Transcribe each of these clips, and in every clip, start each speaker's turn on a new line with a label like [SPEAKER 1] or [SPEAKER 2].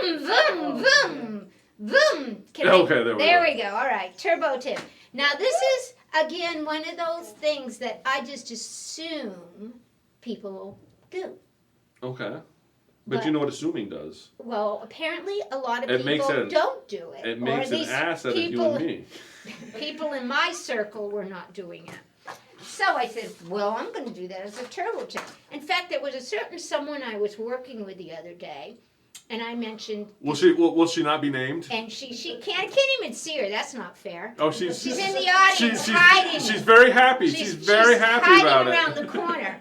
[SPEAKER 1] Vroom, vroom, vroom, vroom. There we go. All right, Turbo Tip. Now this is, again, one of those things that I just assume people do.
[SPEAKER 2] Okay. But you know what assuming does?
[SPEAKER 1] Well, apparently a lot of people don't do it.
[SPEAKER 2] It makes an ass out of you and me.
[SPEAKER 1] People in my circle were not doing it. So I said, well, I'm going to do that as a turbo tip. In fact, there was a certain someone I was working with the other day, and I mentioned... Will
[SPEAKER 2] she not be named?
[SPEAKER 1] And she can't, I can't even see her. That's not fair.
[SPEAKER 2] Oh, she's
[SPEAKER 1] in the audience hiding.
[SPEAKER 2] She's very happy. She's very happy about it.
[SPEAKER 1] She's hiding around the corner.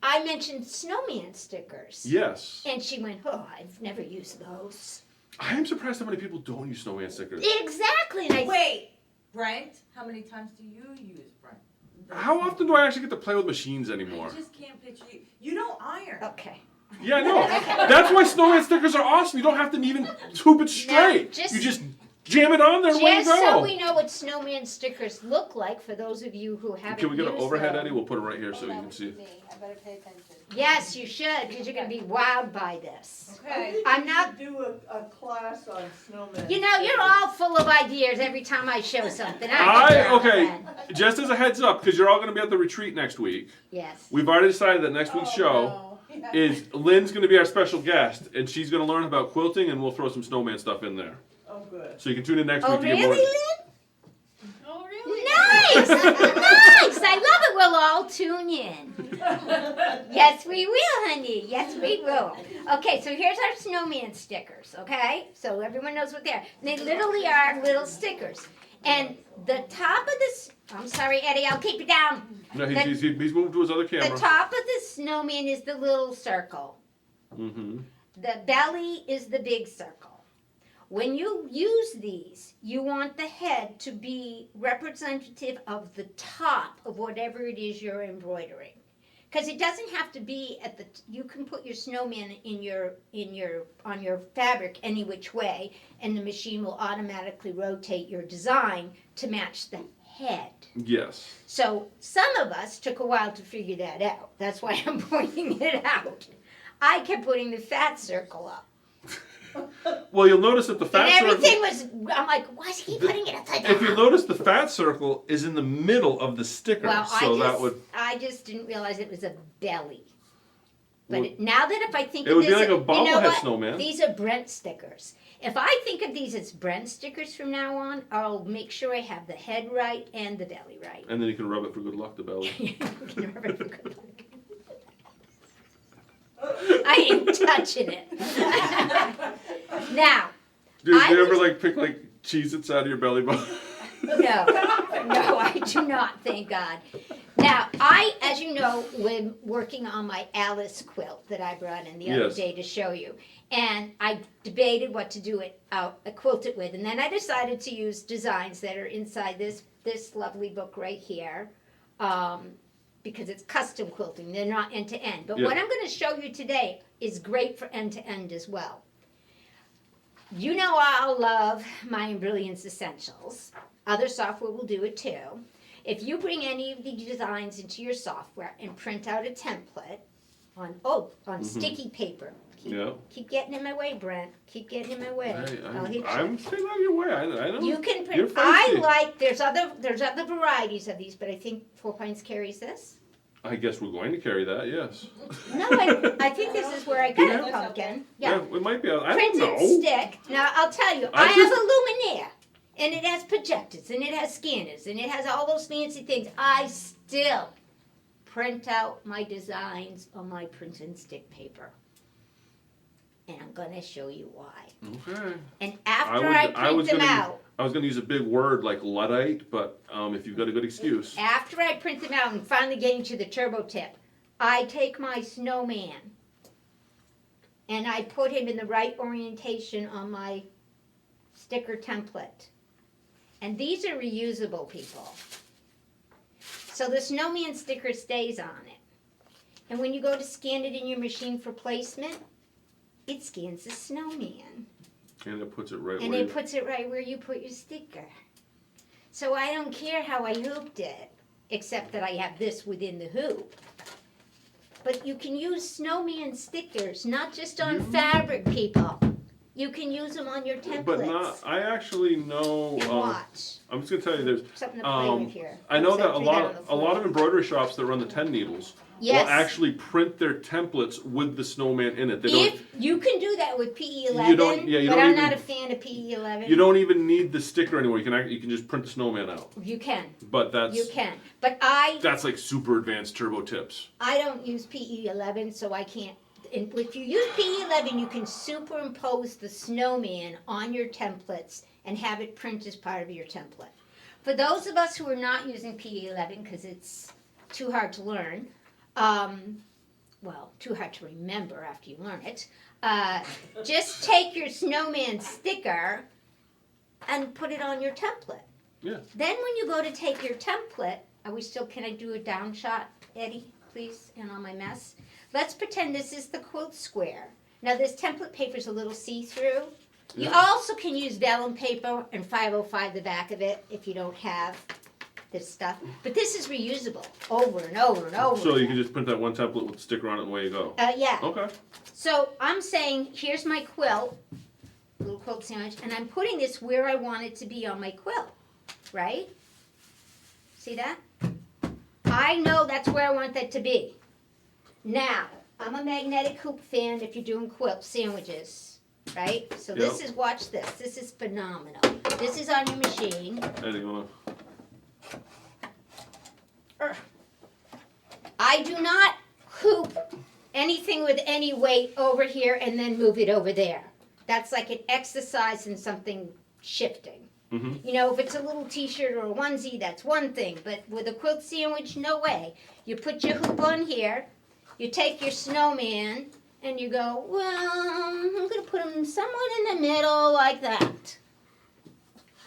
[SPEAKER 1] I mentioned snowman stickers.
[SPEAKER 2] Yes.
[SPEAKER 1] And she went, oh, I've never used those.
[SPEAKER 2] I am surprised how many people don't use snowman stickers.
[SPEAKER 1] Exactly. And
[SPEAKER 3] Wait, Brent, how many times do you use, Brent?
[SPEAKER 2] How often do I actually get to play with machines anymore?
[SPEAKER 3] I just can't picture you. You don't iron.
[SPEAKER 1] Okay.
[SPEAKER 2] Yeah, no. That's why snowman stickers are awesome. You don't have to even hoop it straight. You just jam it on there and away you go.
[SPEAKER 1] Just so we know what snowman stickers look like for those of you who haven't used them.
[SPEAKER 2] Can we get an overhead, Eddie? We'll put it right here so you can see.
[SPEAKER 3] I better pay attention.
[SPEAKER 1] Yes, you should, because you're going to be wowed by this.
[SPEAKER 3] Okay.
[SPEAKER 1] I'm not...
[SPEAKER 4] do a class on snowman.
[SPEAKER 1] You know, you're all full of ideas every time I show something.
[SPEAKER 2] Okay, just as a heads up, because you're all going to be at the retreat next week.
[SPEAKER 1] Yes.
[SPEAKER 2] We've already decided that next week's show is Lynn's going to be our special guest, and she's going to learn about quilting, and we'll throw some snowman stuff in there.
[SPEAKER 4] Oh, good.
[SPEAKER 2] So you can tune in next week to
[SPEAKER 1] really,
[SPEAKER 2] get more.
[SPEAKER 1] Lynn? Oh, really? Nice! Nice! I love it. We'll all tune in. Yes, we will, honey. Yes, we will. Okay, so here's our snowman stickers, okay? So everyone knows what they are. They literally are little stickers. And the top of this... I'm sorry, Eddie, I'll keep it down.
[SPEAKER 2] No, he's moved to his other camera.
[SPEAKER 1] The top of the snowman is the little circle.
[SPEAKER 2] Mm-hmm.
[SPEAKER 1] The belly is the big circle. When you use these, you want the head to be representative of the top of whatever it is you're embroidering. Because it doesn't have to be at the, you can put your snowman on your fabric any which way, and the machine will automatically rotate your design to match the head.
[SPEAKER 2] Yes.
[SPEAKER 1] So some of us took a while to figure that out. That's why I'm pointing it out. I kept putting the fat circle up.
[SPEAKER 2] Well, you'll notice that the fat circle...
[SPEAKER 1] And everything was, I'm like, why is he putting it upside down?
[SPEAKER 2] If you notice, the fat circle is in the middle of the sticker.
[SPEAKER 1] Well,
[SPEAKER 2] so
[SPEAKER 1] I just didn't realize it was a belly. But now that if I think
[SPEAKER 2] it
[SPEAKER 1] of
[SPEAKER 2] would
[SPEAKER 1] this...
[SPEAKER 2] be like a bobblehead
[SPEAKER 1] you know
[SPEAKER 2] snowman.
[SPEAKER 1] These are Brent stickers. If I think of these as Brent stickers from now on, I'll make sure I have the head right and the belly right.
[SPEAKER 2] And then you can rub it for good luck, the belly.
[SPEAKER 1] You can rub it for good luck. I ain't touching it. Now,
[SPEAKER 2] Do you ever pick Cheez-Its out of your belly button?
[SPEAKER 1] No, I do not, thank God. Now, as you know, when working on my Alice quilt that I brought in the other day to show you, and I debated what to do quilt it with, and then I decided to use designs that are inside this lovely book right here. Because it's custom quilting, they're not end-to-end. But what I'm going to show you today is great for end-to-end as well. You know I love my Brilliance Essentials. Other software will do it too. If you bring any of the designs into your software and print out a template on sticky paper. Keep getting in my way, Brent. Keep getting in my way.
[SPEAKER 2] I'm staying out of your way. I know.
[SPEAKER 1] You can print. There's other varieties of these, but I think 4 Pints carries this.
[SPEAKER 2] I guess we're going to carry that, yes.
[SPEAKER 1] No, I think this is where I got it, pumpkin. Yeah,
[SPEAKER 2] it might be. I don't
[SPEAKER 1] Printed
[SPEAKER 2] know.
[SPEAKER 1] stick. Now I'll tell you, I have a Luminaire, and it has projectors, and it has scanners, and it has all those fancy things. I still print out my designs on my print and stick paper. And I'm going to show you why.
[SPEAKER 2] Okay.
[SPEAKER 1] And after I print them out...
[SPEAKER 2] I was going to use a big word like Luddite, but if you've got a good excuse.
[SPEAKER 1] After I print them out and finally get into the turbo tip, I take my snowman and I put him in the right orientation on my sticker template. And these are reusable, people. So the snowman sticker stays on it. And when you go to scan it in your machine for placement, it scans the snowman.
[SPEAKER 2] And it puts it right
[SPEAKER 1] and it puts it right where you put your sticker. So I don't care how I hooped it, except that I have this within the hoop. but you can use snowman stickers, not just on fabric, people. You can use them on your templates.
[SPEAKER 2] But not, I actually know,
[SPEAKER 1] And watch.
[SPEAKER 2] I'm just gonna tell you, there's,
[SPEAKER 1] Something to play with here.
[SPEAKER 2] I know
[SPEAKER 1] So
[SPEAKER 2] that a
[SPEAKER 1] put that on
[SPEAKER 2] lot,
[SPEAKER 1] the
[SPEAKER 2] a
[SPEAKER 1] floor.
[SPEAKER 2] lot of embroidery shops that run the 10 needles
[SPEAKER 1] Yes.
[SPEAKER 2] will actually print their templates with the snowman in it. They don't,
[SPEAKER 1] If you can do that with PE 11,
[SPEAKER 2] You don't- yeah, you
[SPEAKER 1] but
[SPEAKER 2] don't
[SPEAKER 1] I'm
[SPEAKER 2] even-
[SPEAKER 1] not a fan of PE 11.
[SPEAKER 2] you don't even need the sticker anymore. You can just print the snowman out.
[SPEAKER 1] You can.
[SPEAKER 2] But
[SPEAKER 1] You can. But I
[SPEAKER 2] that's like super advanced turbo tips.
[SPEAKER 1] don't use PE 11, so I can't. And if you use PE 11, you can superimpose the snowman on your templates and have it print as part of your template. For those of us who are not using PE 11 because it's too hard to learn, well, too hard to remember after you learn it, just take your snowman sticker and put it on your template.
[SPEAKER 2] Yeah.
[SPEAKER 1] Then when you go to take your template, can I do a down shot, Eddie, please, and on my mess? Let's pretend this is the quilt square. Now this template paper is a little see-through. You
[SPEAKER 2] Yeah.
[SPEAKER 1] also can use vellum paper and 505 the back of it if you don't have this stuff. But this is reusable over and over and over.
[SPEAKER 2] So you can just print that one template with the sticker on it and away you go.
[SPEAKER 1] Yeah.
[SPEAKER 2] Okay.
[SPEAKER 1] So I'm saying, here's my quilt, little quilt sandwich, and I'm putting this where I want it to be on my quilt, right? See that? I know that's where I want that to be. Now, I'm a magnetic hoop fan if you're doing quilt sandwiches, right? So this is, watch this. This is phenomenal. This is on your machine.
[SPEAKER 2] Eddie, you wanna?
[SPEAKER 1] I do not hoop anything with any weight over here and then move it over there. That's like an exercise in something shifting.
[SPEAKER 2] Mm-hmm.
[SPEAKER 1] You know, if it's a little t-shirt or a onesie, that's one thing. But with a quilt sandwich, no way. You put your hoop on here, you take your snowman, and you go, well, I'm going to put him somewhere in the middle like that.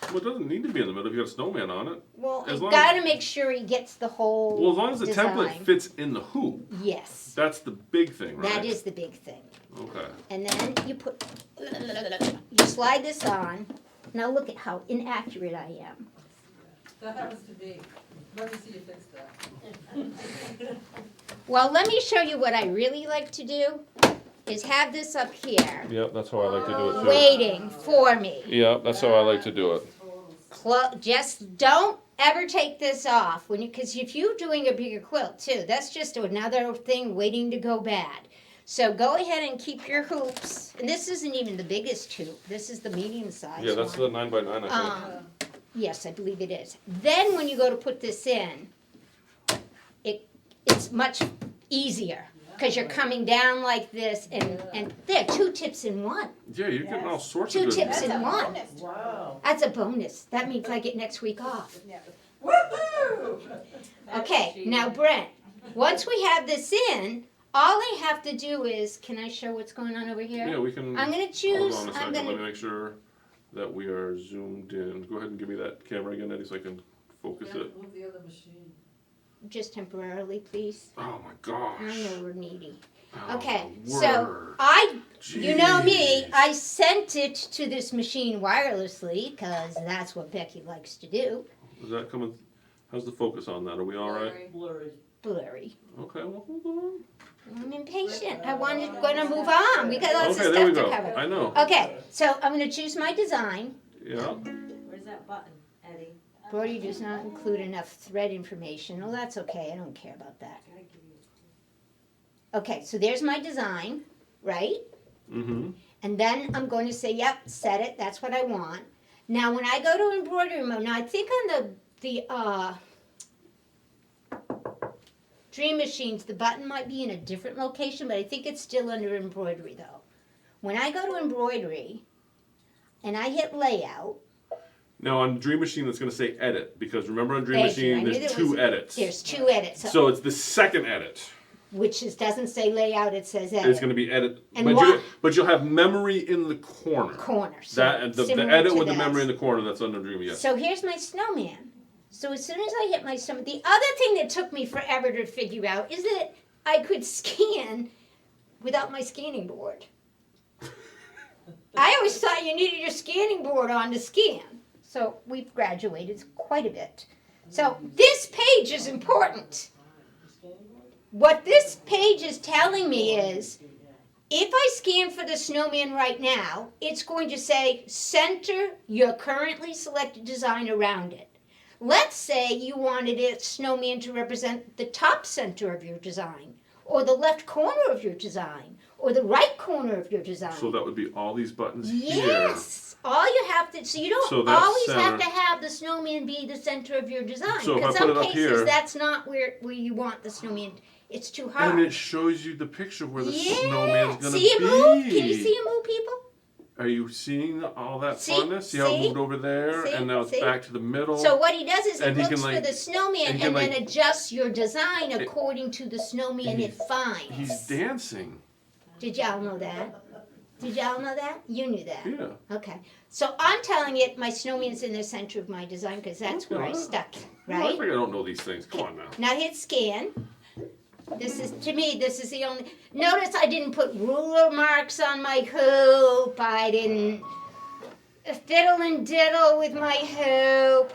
[SPEAKER 2] Well, it doesn't need to be in the middle if you got a snowman on it.
[SPEAKER 1] Well,
[SPEAKER 2] As
[SPEAKER 1] you
[SPEAKER 2] long
[SPEAKER 1] got to make sure he gets the whole
[SPEAKER 2] Well, as long as the
[SPEAKER 1] design.
[SPEAKER 2] template fits in the hoop,
[SPEAKER 1] Yes,
[SPEAKER 2] that's the big thing, right?
[SPEAKER 1] that is the big thing.
[SPEAKER 2] Okay.
[SPEAKER 1] And then you slide this on. Now look at how inaccurate I am.
[SPEAKER 3] That happens to me. Let me see you fix that.
[SPEAKER 1] Well, let me show you what I really like to do, is have this up here,
[SPEAKER 2] Yep, that's how I like to do it too.
[SPEAKER 1] waiting for me.
[SPEAKER 2] Yep, that's how I like to do it.
[SPEAKER 1] Just don't ever take this off, because if you're doing a bigger quilt too, that's just another thing waiting to go bad. So go ahead and keep your hoops, and this isn't even the biggest hoop, this is the medium size
[SPEAKER 2] Yeah, that's
[SPEAKER 1] one.
[SPEAKER 2] the 9x9, I think.
[SPEAKER 1] Yes, I believe it is. Then when you go to put this in, it's much easier because you're coming down like this, and there are 2 tips in one.
[SPEAKER 2] Yeah, you're getting all sorts
[SPEAKER 1] 2
[SPEAKER 2] of good.
[SPEAKER 1] tips in one.
[SPEAKER 4] Wow.
[SPEAKER 1] That's a bonus. That means I get next week off.
[SPEAKER 4] Woohoo!
[SPEAKER 1] Okay, now Brent, once we have this in, all I have to do is, can I show what's going on over here?
[SPEAKER 2] Yeah, we can.
[SPEAKER 1] I'm gonna choose.
[SPEAKER 2] Hold on a
[SPEAKER 1] I'm
[SPEAKER 2] second. Let me
[SPEAKER 1] gonna
[SPEAKER 2] make sure that we are zoomed in. Go ahead and give me that camera again, Eddie, so I can focus it.
[SPEAKER 3] Move the other machine.
[SPEAKER 1] just temporarily, please.
[SPEAKER 2] Oh my gosh.
[SPEAKER 1] I know we're needy.
[SPEAKER 2] Oh,
[SPEAKER 1] Okay,
[SPEAKER 2] word.
[SPEAKER 1] so you know me,
[SPEAKER 2] Jeez.
[SPEAKER 1] I sent it to this machine wirelessly because that's what Becky likes to do.
[SPEAKER 2] Is that coming? How's the focus on that? Are we all right?
[SPEAKER 4] Blurry.
[SPEAKER 1] Blurry.
[SPEAKER 2] Okay, well, hold on.
[SPEAKER 1] I'm impatient. I wanted gonna move on. We got lots
[SPEAKER 2] Okay,
[SPEAKER 1] of
[SPEAKER 2] there we
[SPEAKER 1] stuff to
[SPEAKER 2] go.
[SPEAKER 1] cover.
[SPEAKER 2] I know.
[SPEAKER 1] Okay, so I'm gonna choose my design.
[SPEAKER 2] Yeah.
[SPEAKER 3] Where's that button, Eddie?
[SPEAKER 1] Brody does not include enough thread information. Well, that's okay. I don't care about that. Okay, so there's my design, right?
[SPEAKER 2] Mm-hmm.
[SPEAKER 1] And then I'm going to say, yep, set it. That's what I want. Now, when I go to embroidery mode, now I think on the Dream Machines, the button might be in a different location, but I think it's still under embroidery though. When I go to embroidery and I hit layout,
[SPEAKER 2] Now on Dream Machine, it's going to say edit because remember on Dream
[SPEAKER 1] Thank you. I
[SPEAKER 2] Machine,
[SPEAKER 1] knew
[SPEAKER 2] there's
[SPEAKER 1] there was-
[SPEAKER 2] 2 edits.
[SPEAKER 1] there's 2 edits,
[SPEAKER 2] So it's the second edit.
[SPEAKER 1] which doesn't say layout, it says edit.
[SPEAKER 2] It's going to be edit,
[SPEAKER 1] And
[SPEAKER 2] but you'll have memory in the corner.
[SPEAKER 1] Corner. So
[SPEAKER 2] That the
[SPEAKER 1] similar
[SPEAKER 2] edit
[SPEAKER 1] to
[SPEAKER 2] with the
[SPEAKER 1] that.
[SPEAKER 2] memory in the corner that's under Dream. Yes.
[SPEAKER 1] So here's my snowman. So as soon as I hit my snowman, the other thing that took me forever to figure out is that I could scan without my scanning board. I always thought you needed your scanning board on to scan. So we've graduated quite a bit. So this page is important. what this page is telling me is, if I scan for the snowman right now, it's going to say center your currently selected design around it. Let's say you wanted a snowman to represent the top center of your design, or the left corner of your design, or the right corner of your design.
[SPEAKER 2] So that would be all these buttons here.
[SPEAKER 1] Yes. All you have to, so you don't
[SPEAKER 2] So that's
[SPEAKER 1] always have
[SPEAKER 2] center.
[SPEAKER 1] to have the snowman be the center of your design.
[SPEAKER 2] So if I
[SPEAKER 1] Because
[SPEAKER 2] put
[SPEAKER 1] some
[SPEAKER 2] it up
[SPEAKER 1] cases
[SPEAKER 2] here-
[SPEAKER 1] that's not where you want the snowman. It's too hard.
[SPEAKER 2] And it shows you the picture where the
[SPEAKER 1] Yeah.
[SPEAKER 2] snowman's gonna
[SPEAKER 1] See him
[SPEAKER 2] be.
[SPEAKER 1] move? Can you see him move, people?
[SPEAKER 2] Are you seeing all that
[SPEAKER 1] See?
[SPEAKER 2] funness? See how it
[SPEAKER 1] See?
[SPEAKER 2] moved over there,
[SPEAKER 1] See?
[SPEAKER 2] and now it's
[SPEAKER 1] See?
[SPEAKER 2] back to the middle.
[SPEAKER 1] So what he does is he
[SPEAKER 2] And he
[SPEAKER 1] looks
[SPEAKER 2] can,
[SPEAKER 1] for
[SPEAKER 2] like-
[SPEAKER 1] the snowman
[SPEAKER 2] and
[SPEAKER 1] and,
[SPEAKER 2] he can,
[SPEAKER 1] then
[SPEAKER 2] like-
[SPEAKER 1] adjusts your design according to the snowman it finds.
[SPEAKER 2] He's dancing.
[SPEAKER 1] Did y'all know that? Did y'all know that? You knew that.
[SPEAKER 2] Yeah.
[SPEAKER 1] Okay. So I'm telling it my snowman's in the center of my design because that's where I stuck it,
[SPEAKER 2] No, I
[SPEAKER 1] right?
[SPEAKER 2] think I don't know these things. Come on now.
[SPEAKER 1] Now hit scan. This is, to me, this is the only, notice I didn't put ruler marks on my hoop. I didn't fiddle and diddle with my hoop.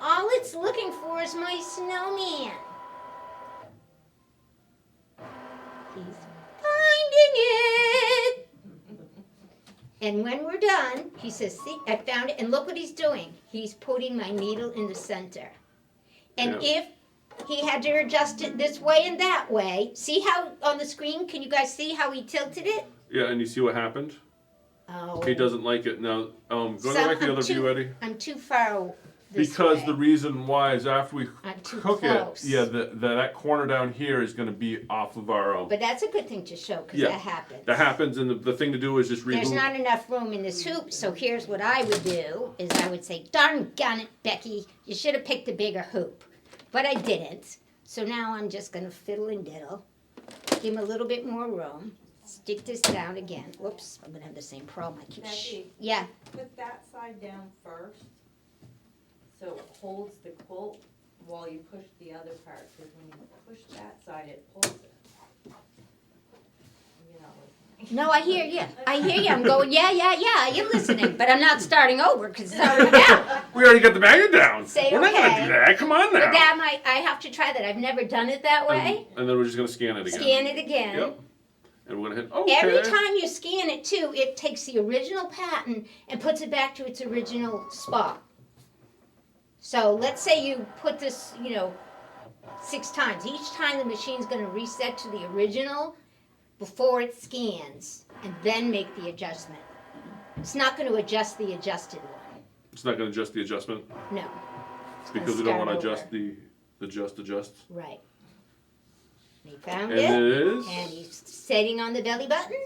[SPEAKER 1] All it's looking for is my snowman. He's finding it. And when we're done, he says, see, I found it. And look what he's doing. He's putting my needle in the center. And if he had to adjust it this way and that way, see how on the screen, can you guys see how he tilted it?
[SPEAKER 2] Yeah, and you see what happened?
[SPEAKER 1] Oh.
[SPEAKER 2] He doesn't like it. Now, go back to the other view, Eddie.
[SPEAKER 1] I'm too far this
[SPEAKER 2] Because
[SPEAKER 1] way.
[SPEAKER 2] the reason why is after we
[SPEAKER 1] I'm too
[SPEAKER 2] cook
[SPEAKER 1] close.
[SPEAKER 2] it, yeah, that corner down here is going to be off of our.
[SPEAKER 1] But that's a good thing to show because
[SPEAKER 2] Yeah.
[SPEAKER 1] that happens.
[SPEAKER 2] That happens, and the thing to do is just remove.
[SPEAKER 1] There's not enough room in this hoop, so here's what I would do, is I would say, darn gun it, Becky, you should have picked a bigger hoop. But I didn't, so now I'm just gonna fiddle and diddle, give him a little bit more room, stick this down again. Whoops, I'm gonna have the same problem. I keep,
[SPEAKER 4] Becky.
[SPEAKER 1] yeah,
[SPEAKER 4] Put that side down first, so it holds the quilt while you push the other part, because when you push that side, it pulls it. You know,
[SPEAKER 1] no, I hear you, I'm going, yeah, you're listening, but I'm not starting over, because it's already down.
[SPEAKER 2] We already got the magnet down.
[SPEAKER 1] Say
[SPEAKER 2] We're not going to
[SPEAKER 1] okay.
[SPEAKER 2] do that. Come on now.
[SPEAKER 1] But that I have to try that, I've never done it that way.
[SPEAKER 2] And then we're just going to scan it again.
[SPEAKER 1] Scan it again.
[SPEAKER 2] Yep. And we're going to hit OK.
[SPEAKER 1] Every time you scan it too, it takes the original pattern and puts it back to its original spot. So let's say you put this, 6 times. Each time the machine's going to reset to the original before it scans and then make the adjustment. It's not going to adjust the adjusted one.
[SPEAKER 2] It's not going to adjust the adjustment
[SPEAKER 1] No. It's gonna
[SPEAKER 2] because we don't
[SPEAKER 1] start
[SPEAKER 2] want to
[SPEAKER 1] over.
[SPEAKER 2] adjust the adjust.
[SPEAKER 1] Right. He found
[SPEAKER 2] And
[SPEAKER 1] it.
[SPEAKER 2] it is.
[SPEAKER 1] And he's setting on the belly button.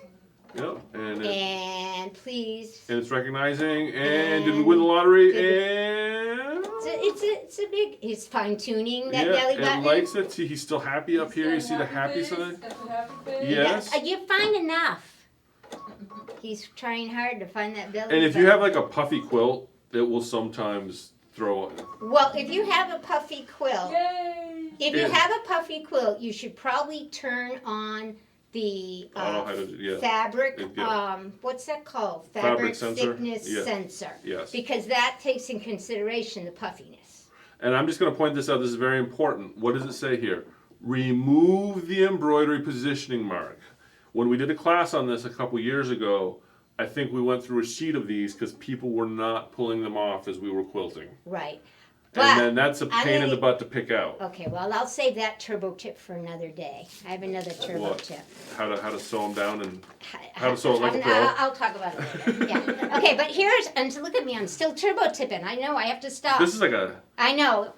[SPEAKER 2] Yep. And
[SPEAKER 1] And please.
[SPEAKER 2] it's recognizing. And did we win the lottery? And
[SPEAKER 1] It's a big. He's fine tuning that belly
[SPEAKER 2] yeah,
[SPEAKER 1] button.
[SPEAKER 2] and likes it. See, he's still happy up here. You see the happy
[SPEAKER 3] face,
[SPEAKER 2] side?
[SPEAKER 3] got the happy face.
[SPEAKER 2] Yes.
[SPEAKER 1] You're fine enough. He's trying hard to find that belly.
[SPEAKER 2] And if you
[SPEAKER 1] button.
[SPEAKER 2] have like a puffy quilt, it will sometimes throw.
[SPEAKER 1] Well, if you have a puffy quilt,
[SPEAKER 3] Yay!
[SPEAKER 1] if you
[SPEAKER 2] Yeah.
[SPEAKER 1] have a puffy quilt, you should probably turn on the fabric.
[SPEAKER 2] Yeah.
[SPEAKER 1] What's that called?
[SPEAKER 2] Fabric sensor?
[SPEAKER 1] thickness
[SPEAKER 2] Yeah.
[SPEAKER 1] sensor.
[SPEAKER 2] Yes.
[SPEAKER 1] Because that takes in consideration the puffiness.
[SPEAKER 2] And I'm just going to point this out. This is very important. What does it say here? Remove the embroidery positioning mark. When we did a class on this a couple years ago, I think we went through a sheet of these because people were not pulling them off as we were quilting.
[SPEAKER 1] Right.
[SPEAKER 2] And then that's a
[SPEAKER 1] I'm
[SPEAKER 2] pain in the
[SPEAKER 1] gonna-
[SPEAKER 2] butt to pick out.
[SPEAKER 1] Okay, well, I'll save that turbo tip for another day. I have another turbo
[SPEAKER 2] What?
[SPEAKER 1] tip.
[SPEAKER 2] How to sew them down and how to sew it like a pro.
[SPEAKER 1] I'll talk about it later. Yeah. Okay, but and look at me, I'm still turbo tipping. I know, I have to stop.
[SPEAKER 2] This is like a
[SPEAKER 1] I know.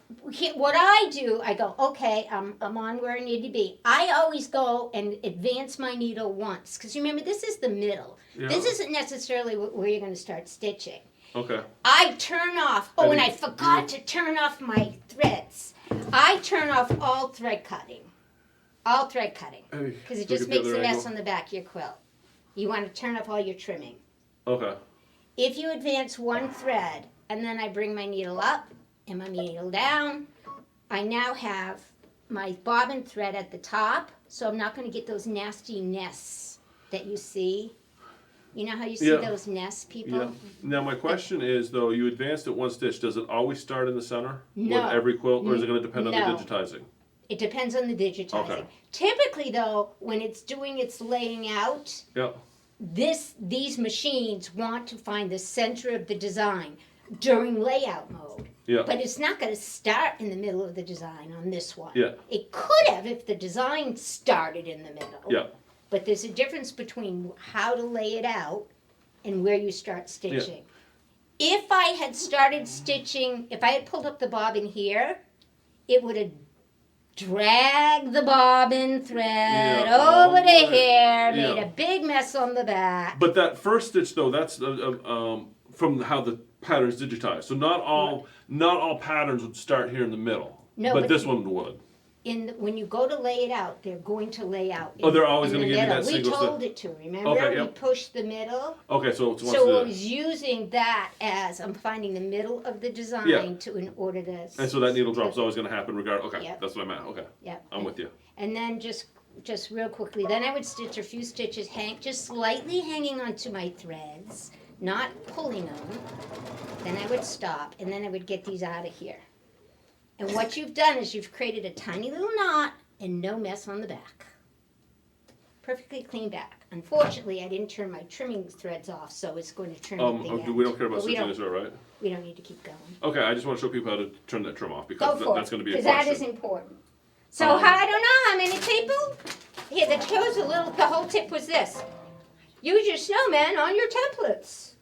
[SPEAKER 1] What I do, I go, okay, I'm on where I need to be. I always go and advance my needle once. Because remember, this is the middle.
[SPEAKER 2] Yeah.
[SPEAKER 1] This isn't necessarily where you're going to start stitching.
[SPEAKER 2] okay.
[SPEAKER 1] I turn off, and I forgot to turn off my threads. I turn off all thread cutting. All thread cutting. Because it
[SPEAKER 2] Look
[SPEAKER 1] just
[SPEAKER 2] at the
[SPEAKER 1] makes
[SPEAKER 2] other
[SPEAKER 1] a mess
[SPEAKER 2] angle.
[SPEAKER 1] on the back of your quilt. You want to turn off all your trimming.
[SPEAKER 2] Okay.
[SPEAKER 1] If you advance one thread, and then I bring my needle up and my needle down, I now have my bobbin thread at the top, so I'm not going to get those nasty nests that you see. You know how you see
[SPEAKER 2] Yeah.
[SPEAKER 1] those nests, people?
[SPEAKER 2] Yeah. Now my question is though, you advanced it one stitch. Does it always start in the center
[SPEAKER 1] No.
[SPEAKER 2] with every quilt, or is it going to depend on
[SPEAKER 1] No.
[SPEAKER 2] the digitizing?
[SPEAKER 1] It depends on the digitizing.
[SPEAKER 2] Okay.
[SPEAKER 1] Typically though, when it's doing its laying out,
[SPEAKER 2] Yeah.
[SPEAKER 1] these machines want to find the center of the design during layout mode.
[SPEAKER 2] Yeah.
[SPEAKER 1] But it's not going to start in the middle of the design on this one.
[SPEAKER 2] Yeah.
[SPEAKER 1] It could have if the design started in the middle.
[SPEAKER 2] Yeah.
[SPEAKER 1] But there's a difference between how to lay it out and where you start stitching. If I had started stitching, if I had pulled up the bobbin here, it would have dragged the bobbin thread over to here, made a big mess on the back.
[SPEAKER 2] But that first stitch though, that's from how the pattern's digitized. So not all patterns would start here in the middle.
[SPEAKER 1] No,
[SPEAKER 2] but
[SPEAKER 1] but
[SPEAKER 2] this one would.
[SPEAKER 1] When you go to lay it out, they're going to lay out.
[SPEAKER 2] They're always
[SPEAKER 1] in
[SPEAKER 2] going
[SPEAKER 1] the
[SPEAKER 2] to give you
[SPEAKER 1] middle.
[SPEAKER 2] that single
[SPEAKER 1] We
[SPEAKER 2] step.
[SPEAKER 1] told it to, remember?
[SPEAKER 2] Okay,
[SPEAKER 1] We
[SPEAKER 2] yep.
[SPEAKER 1] pushed the middle.
[SPEAKER 2] Okay, so it's
[SPEAKER 1] So it was using that as I'm finding the middle of the design in order to.
[SPEAKER 2] And so that needle drop's always going to happen regardless. Okay,
[SPEAKER 1] Yep.
[SPEAKER 2] that's what I meant. Okay,
[SPEAKER 1] Yep.
[SPEAKER 2] I'm with you.
[SPEAKER 1] And then just real quickly, then I would stitch a few stitches, just slightly hanging onto my threads, not pulling them. Then I would stop, and then I would get these out of here. And what you've done is you've created a tiny little knot and no mess on the back. Perfectly clean back. Unfortunately, I didn't turn my trimming threads off, so it's going to trim at the end.
[SPEAKER 2] We don't care about
[SPEAKER 1] But we
[SPEAKER 2] stitching
[SPEAKER 1] don't-
[SPEAKER 2] this, right?
[SPEAKER 1] We don't need to keep going.
[SPEAKER 2] Okay, I just want to show people how to turn that trim off
[SPEAKER 1] Go
[SPEAKER 2] because
[SPEAKER 1] for
[SPEAKER 2] that's
[SPEAKER 1] it,
[SPEAKER 2] going to be a
[SPEAKER 1] because
[SPEAKER 2] question.
[SPEAKER 1] that is important. So I don't know how many people. Here, the whole tip was this. Use your snowman on your templates.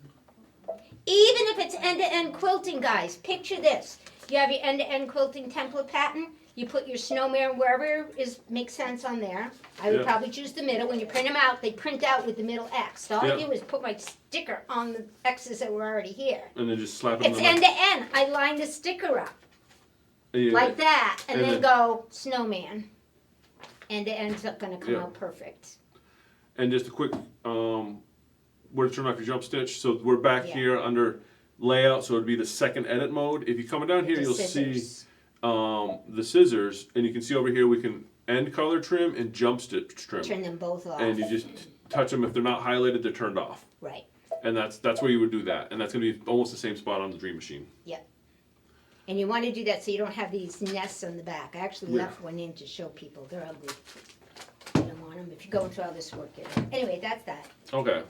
[SPEAKER 1] Even if it's end-to-end quilting, guys, picture this. You have your end-to-end quilting template pattern. You put your snowman wherever makes sense on there. I would probably choose the middle. When you print them out, they print out with the middle X. So all I do is put my sticker on the X's that were already here.
[SPEAKER 2] And then just slap it
[SPEAKER 1] It's end-to-end. I line the sticker up like that, and then go snowman. End-to-end's going to come out perfect.
[SPEAKER 2] And just a quick, where to turn off your jump stitch. So we're back here under layout, so it'd be the second edit mode. If you come down here, you'll see the scissors, and you can see over here we can end color trim and jump stitch trim.
[SPEAKER 1] Turn them both off.
[SPEAKER 2] And you just touch them. If they're not highlighted, they're turned off.
[SPEAKER 1] Right.
[SPEAKER 2] And that's where you would do that. And that's going to be almost the same spot on the Dream Machine.
[SPEAKER 1] Yep. And you want to do that so you don't have these nests on the back. I actually left one in to show people. They're ugly. You don't want them if you're going through all this work. Anyway, that's that.
[SPEAKER 2] Okay.